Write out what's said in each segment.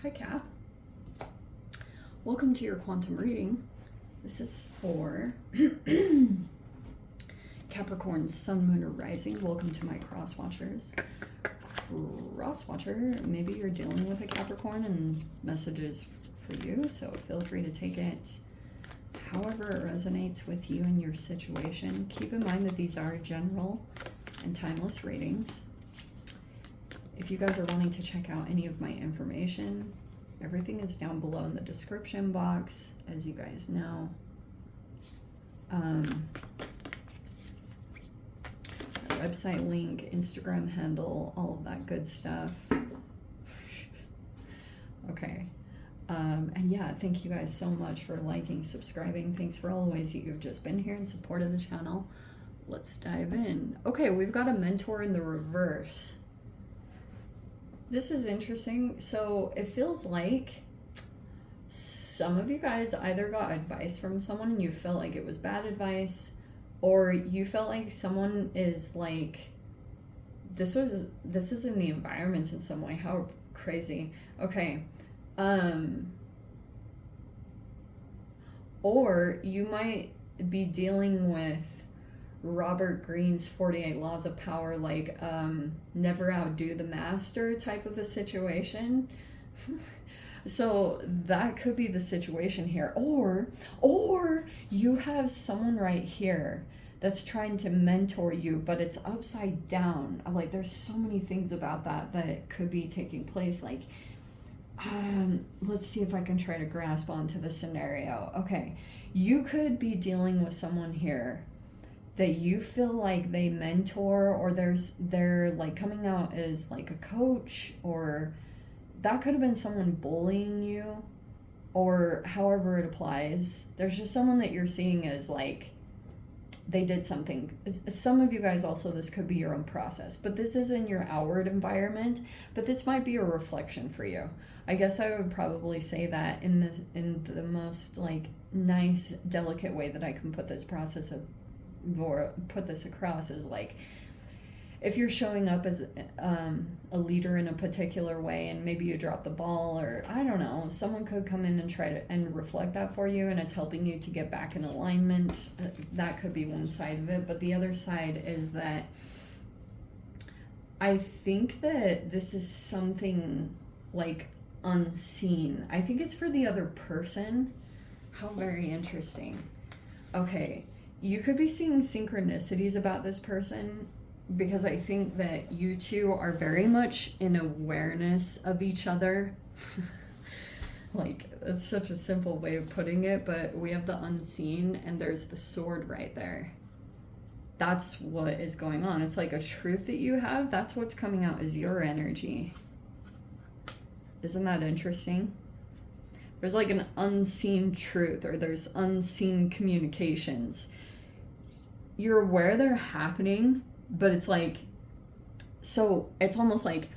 Hi, Cap. Welcome to your quantum reading. This is for Capricorn, Sun, Moon, or Rising. Welcome to my cross watchers. Cross watcher, maybe you're dealing with a Capricorn and messages for you, so feel free to take it however it resonates with you and your situation. Keep in mind that these are general and timeless readings. If you guys are wanting to check out any of my information, everything is down below in the description box, as you guys know. Website link, Instagram handle, all of that good stuff. Okay. And yeah, thank you guys so much for liking, subscribing. Thanks for all the ways that you've just been here and supported the channel. Let's dive in. Okay, we've got a mentor in the reverse. This is interesting. So it feels like some of you guys either got advice from someone and you felt like it was bad advice, or you felt like someone is like, this is in the environment in some way. How crazy. Okay. Or you might be dealing with Robert Greene's 48 Laws of Power, like never outdo the master type of a situation. So that could be the situation here. Or you have someone right here that's trying to mentor you, but it's upside down. Like, there's so many things about that could be taking place. Like, let's see if I can try to grasp onto the scenario. Okay, you could be dealing with someone here that you feel like they mentor, or they're like coming out as like a coach, or that could have been someone bullying you, or however it applies. There's just someone that you're seeing as like they did something. Some of you guys also, this could be your own process, but this is in your outward environment, but this might be a reflection for you. I guess I would probably say that in the most like nice, delicate way that I can put this process of, or put this across, is like, if you're showing up as a leader in a particular way and maybe you drop the ball, or I don't know, someone could come in and try to and reflect that for you, and it's helping you to get back in alignment. That could be one side of it, but the other side is that I think that this is something like unseen. I think it's for the other person. How very interesting. Okay, you could be seeing synchronicities about this person, because I think that you two are very much in awareness of each other. Like, it's such a simple way of putting it, but we have the unseen and there's the sword right there. That's what is going on. It's like a truth that you have. That's what's coming out as your energy. Isn't that interesting? There's like an unseen truth, or there's unseen communications. You're aware they're happening, but it's like, so it's almost like,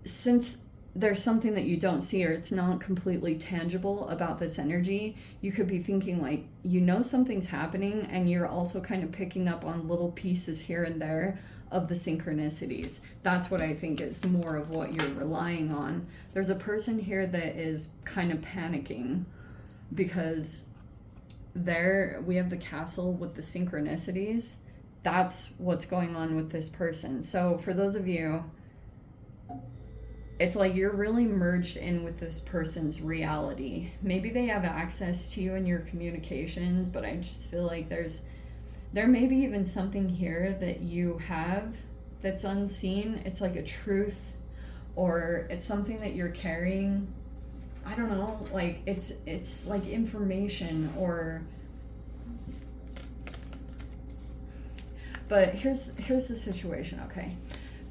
since there's something that you don't see, or it's not completely tangible about this energy, you could be thinking like, you know, something's happening, and you're also kind of picking up on little pieces here and there of the synchronicities. That's what I think is more of what you're relying on. There's a person here that is kind of panicking because we have the castle with the synchronicities. That's what's going on with this person. So for those of you, it's like you're really merged in with this person's reality. Maybe they have access to you in your communications, but I just feel like there may be even something here that you have that's unseen. It's like a truth, or it's something that you're carrying. I don't know, like it's like information, or, but here's the situation. Okay,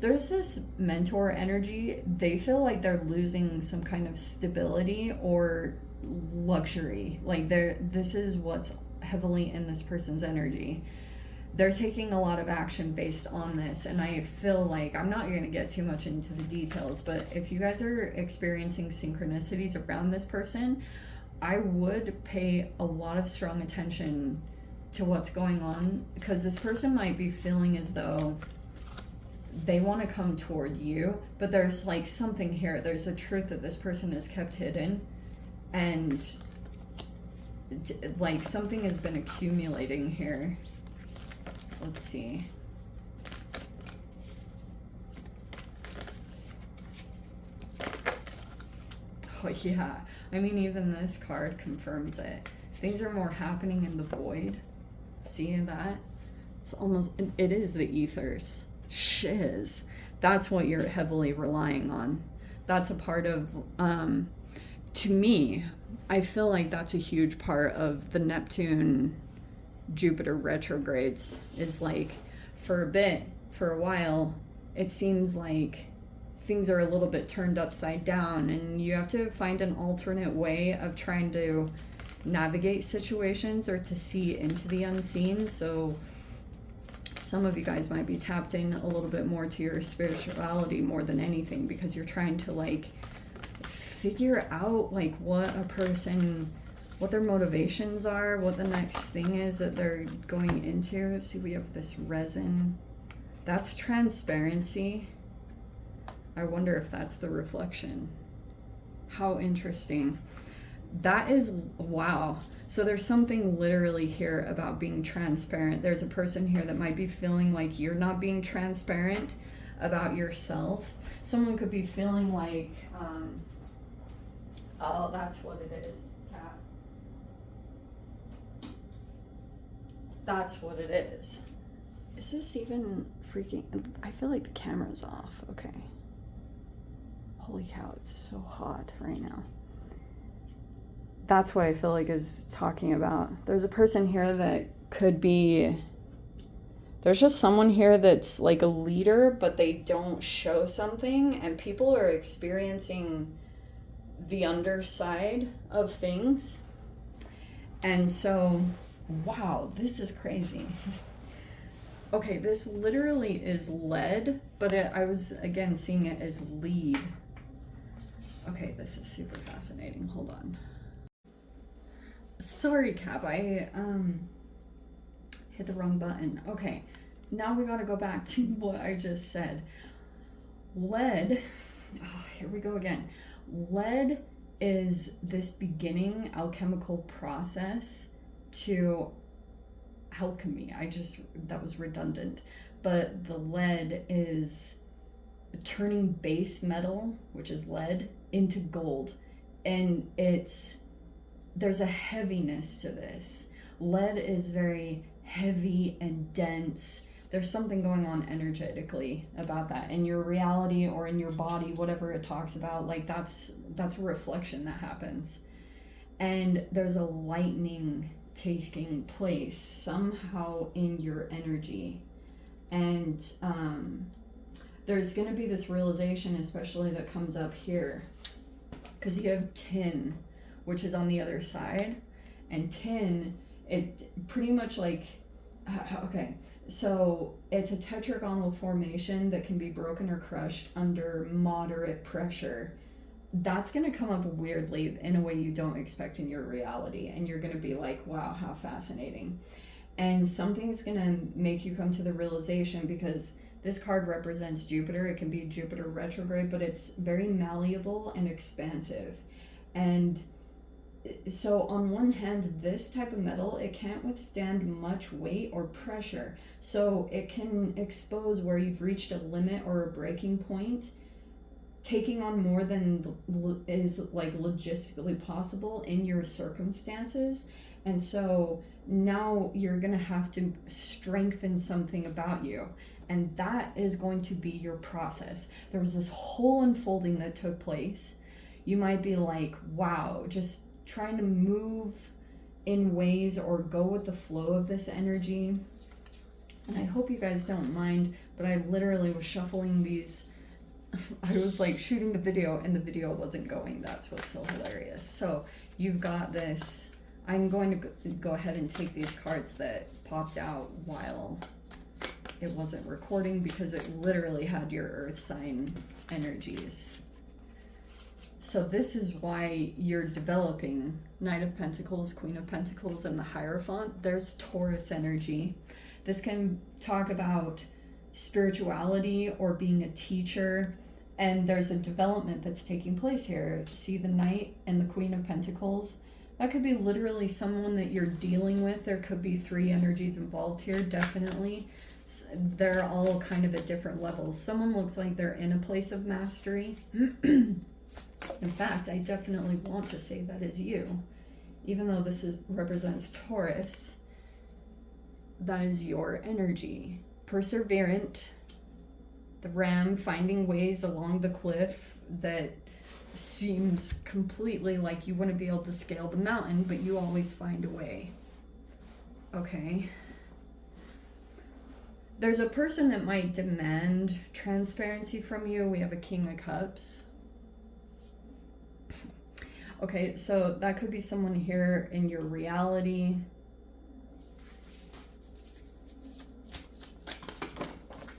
there's this mentor energy. They feel like they're losing some kind of stability or luxury. Like this is what's heavily in this person's energy. They're taking a lot of action based on this, and I feel like, I'm not going to get too much into the details, but if you guys are experiencing synchronicities around this person, I would pay a lot of strong attention to what's going on, because this person might be feeling as though they want to come toward you, but there's like something here. There's a truth that this person has kept hidden, and like something has been accumulating here. Let's see. Oh yeah, I mean, even this card confirms it. Things are more happening in the void. Seeing that? It's almost, it is the ethers. Shiz. That's what you're heavily relying on. That's a part of, to me, I feel like that's a huge part of the Neptune Jupiter retrogrades, is like, for a while, it seems like things are a little bit turned upside down, and you have to find an alternate way of trying to navigate situations or to see into the unseen. So some of you guys might be tapped in a little bit more to your spirituality more than anything, because you're trying to like figure out like what a person, what their motivations are, what the next thing is that they're going into. See, we have this resin. That's transparency. I wonder if that's the reflection. How interesting. That is, wow. So there's something literally here about being transparent. There's a person here that might be feeling like you're not being transparent about yourself. Someone could be feeling like, oh, that's what it is, Cat. That's what it is. Is this even freaking, I feel like the camera's off. Okay. Holy cow, it's so hot right now. That's what I feel like is talking about. There's a person here that could be, there's just someone here that's like a leader, but they don't show something, and people are experiencing the underside of things. And so, wow, this is crazy. Okay, this literally is lead, but I was, again, seeing it as lead. Okay, this is super fascinating. Hold on. Sorry, Cap, I hit the wrong button. Okay, now we gotta go back to what I just said. Lead, oh, here we go again. Lead is this beginning alchemical process to alchemy. That was redundant. But the lead is turning base metal, which is lead, into gold. And there's a heaviness to this. Lead is very heavy and dense. There's something going on energetically about that in your reality or in your body, whatever it talks about. Like that's a reflection that happens. And there's a lightning taking place somehow in your energy. And there's going to be this realization, especially that comes up here, because you have tin, which is on the other side. And tin, it pretty much like, okay, so it's a tetragonal formation that can be broken or crushed under moderate pressure. That's going to come up weirdly in a way you don't expect in your reality. And you're going to be like, wow, how fascinating. And something's going to make you come to the realization, because this card represents Jupiter. It can be Jupiter retrograde, but it's very malleable and expansive. And so on one hand, this type of metal, it can't withstand much weight or pressure. So it can expose where you've reached a limit or a breaking point, taking on more than is like logistically possible in your circumstances. And so now you're going to have to strengthen something about you. And that is going to be your process. There was this whole unfolding that took place. You might be like, wow, just trying to move in ways or go with the flow of this energy. And I hope you guys don't mind, but I literally was shuffling these. I was like shooting the video and the video wasn't going. That's what's so hilarious. So you've got this. I'm going to go ahead and take these cards that popped out while it wasn't recording, because it literally had your earth sign energies. So this is why you're developing Knight of Pentacles, Queen of Pentacles, and the Hierophant. There's Taurus energy. This can talk about spirituality or being a teacher. And there's a development that's taking place here. See the Knight and the Queen of Pentacles? That could be literally someone that you're dealing with. There could be 3 energies involved here, definitely. They're all kind of at different levels. Someone looks like they're in a place of mastery. In fact, I definitely want to say that is you. Even though this represents Taurus, that is your energy. Perseverant, the ram finding ways along the cliff that seems completely like you wouldn't be able to scale the mountain, but you always find a way. Okay. There's a person that might demand transparency from you. We have a King of Cups. Okay, so that could be someone here in your reality.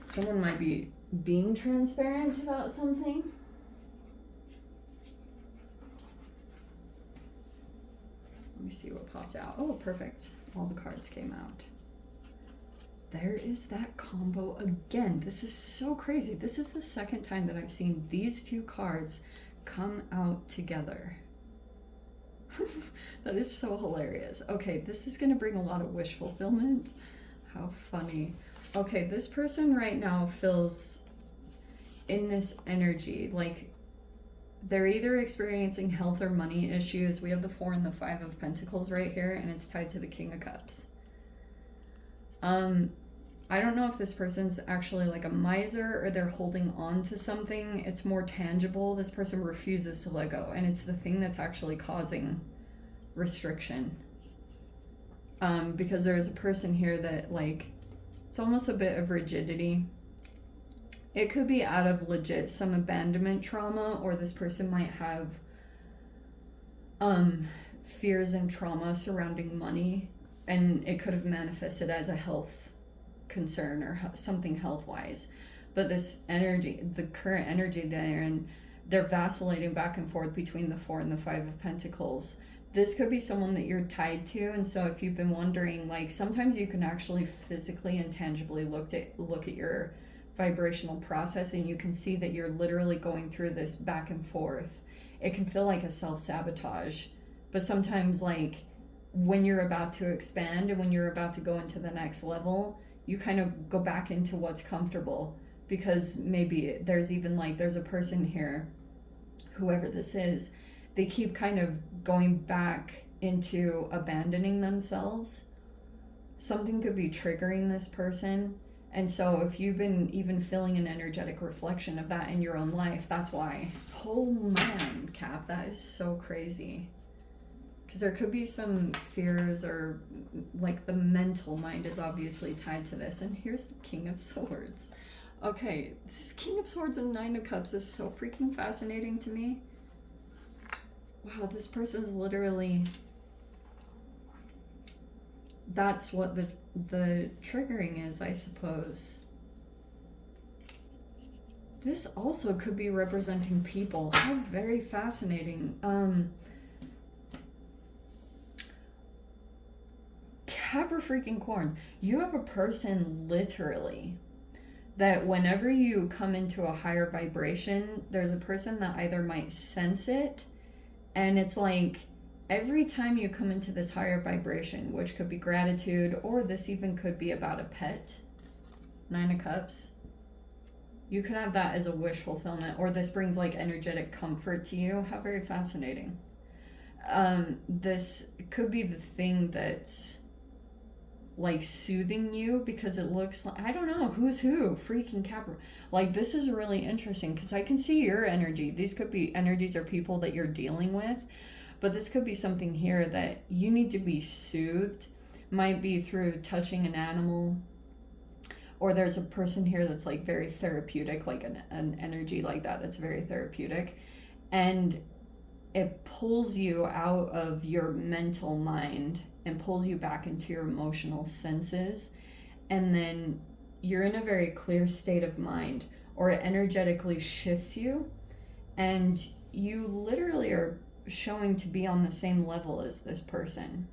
Someone might be being transparent about something. Let me see what popped out. Oh, perfect. All the cards came out. There is that combo again. This is so crazy. This is the second time that I've seen these 2 cards come out together. That is so hilarious. Okay, this is going to bring a lot of wish fulfillment. How funny. Okay, this person right now feels in this energy like they're either experiencing health or money issues. We have the 4 and the 5 of Pentacles right here, and it's tied to the King of Cups. I don't know if this person's actually like a miser or they're holding on to something. It's more tangible. This person refuses to let go, and it's the thing that's actually causing restriction. Because there's a person here that like, it's almost a bit of rigidity. It could be out of legit some abandonment trauma, or this person might have fears and trauma surrounding money, and it could have manifested as a health concern or something health-wise. But this energy, the current energy they're in, they're vacillating back and forth between the 4 and the 5 of Pentacles. This could be someone that you're tied to, and so if you've been wondering, like, sometimes you can actually physically and tangibly look at your vibrational process, and you can see that you're literally going through this back and forth. It can feel like a self-sabotage, but sometimes, like, when you're about to expand and when you're about to go into the next level, you kind of go back into what's comfortable, because maybe there's even like, there's a person here, whoever this is, they keep kind of going back into abandoning themselves. Something could be triggering this person. And so if you've been even feeling an energetic reflection of that in your own life, that's why. Oh man, Cap, that is so crazy. Because there could be some fears, or like the mental mind is obviously tied to this. And here's the King of Swords. Okay, this King of Swords and 9 of Cups is so freaking fascinating to me. Wow, this person's literally, that's what the triggering is, I suppose. This also could be representing people. How very fascinating. Capricorn, you have a person literally that whenever you come into a higher vibration, there's a person that either might sense it, and it's like every time you come into this higher vibration, which could be gratitude, or this even could be about a pet, 9 of Cups, you could have that as a wish fulfillment, or this brings like energetic comfort to you. How very fascinating. This could be the thing that's like soothing you, because it looks like, I don't know, who's who, freaking Capricorn. Like, this is really interesting because I can see your energy. These could be energies or people that you're dealing with, but this could be something here that you need to be soothed. Might be through touching an animal, or there's a person here that's like very therapeutic, like an energy like that that's very therapeutic, and it pulls you out of your mental mind and pulls you back into your emotional senses, and then you're in a very clear state of mind, or it energetically shifts you, and you literally are showing to be on the same level as this person.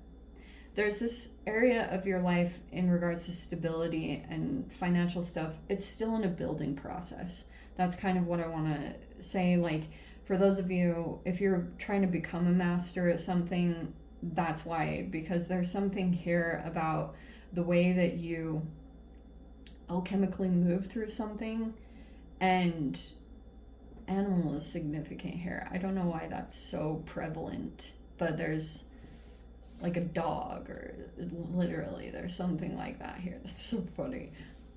there's this area of your life in regards to stability and financial stuff. It's still in a building process. That's kind of what I want to say. Like, for those of you, if you're trying to become a master at something, that's why, because there's something here about the way that you alchemically move through something, and animal is significant here. I don't know why that's so prevalent, but there's like a dog, or literally there's something like that here. That's so funny.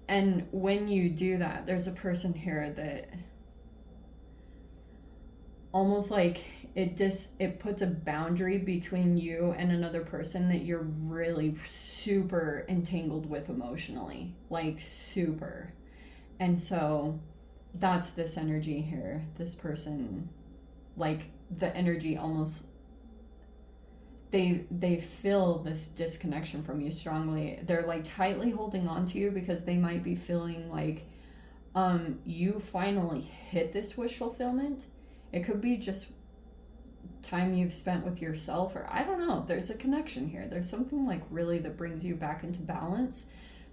And when you do that, there's a person here that almost like it puts a boundary between you and another person that you're really super entangled with emotionally, like super. And so that's this energy here. This person, like, the energy almost, they feel this disconnection from you strongly. They're like tightly holding on to you because they might be feeling like you finally hit this wish fulfillment. It could be just time you've spent with yourself, or I don't know. There's a connection here. There's something like really that brings you back into balance.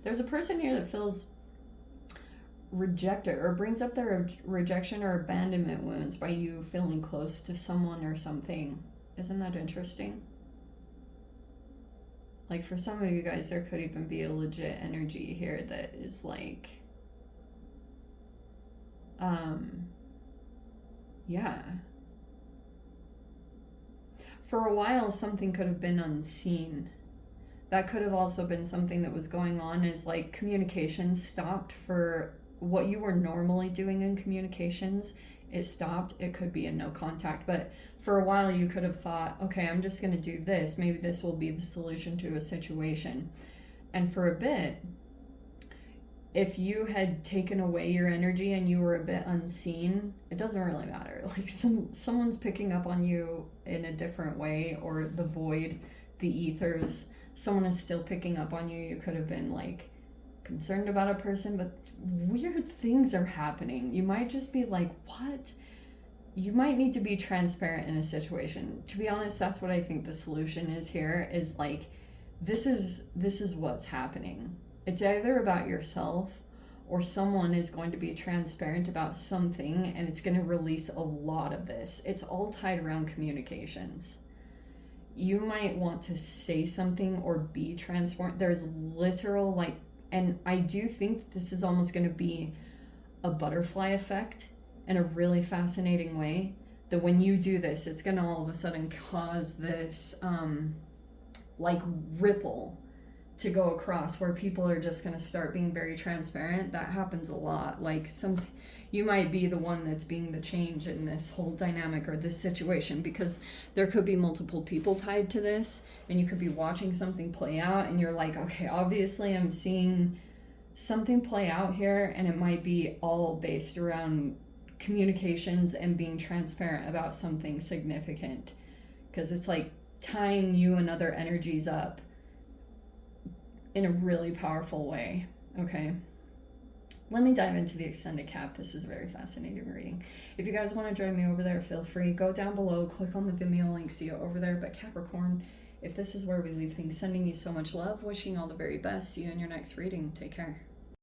There's a person here that feels rejected, or brings up their rejection or abandonment wounds by you feeling close to someone or something. Isn't that interesting? Like, for some of you guys, there could even be a legit energy here that is like, yeah. For a while, something could have been unseen. That could have also been something that was going on, is like communication stopped for what you were normally doing in communications. It stopped. It could be a no contact, but for a while you could have thought, okay, I'm just going to do this. Maybe this will be the solution to a situation. And for a bit, if you had taken away your energy and you were a bit unseen, it doesn't really matter. Like, someone's picking up on you in a different way, or the void, the ethers, someone is still picking up on you. You could have been like concerned about a person, but weird things are happening. You might just be like, what? You might need to be transparent in a situation. To be honest, that's what I think the solution is here, is like, this is what's happening. It's either about yourself, or someone is going to be transparent about something, and it's going to release a lot of this. It's all tied around communications. You might want to say something or be transparent. There's literal, like, and I do think this is almost going to be a butterfly effect in a really fascinating way, that when you do this, it's going to all of a sudden cause this like ripple to go across, where people are just going to start being very transparent. That happens a lot. Like, you might be the one that's being the change in this whole dynamic or this situation, because there could be multiple people tied to this, and you could be watching something play out and you're like, okay, obviously I'm seeing something play out here, and it might be all based around communications and being transparent about something significant, because it's like tying you and other energies up in a really powerful way. Okay, let me dive into the extended cap. This is a very fascinating reading. If you guys want to join me over there, feel free. Go down below, click on the Vimeo link, see you over there. But Capricorn, if this is where we leave things, sending you so much love, wishing you all the very best. See you in your next reading. Take care.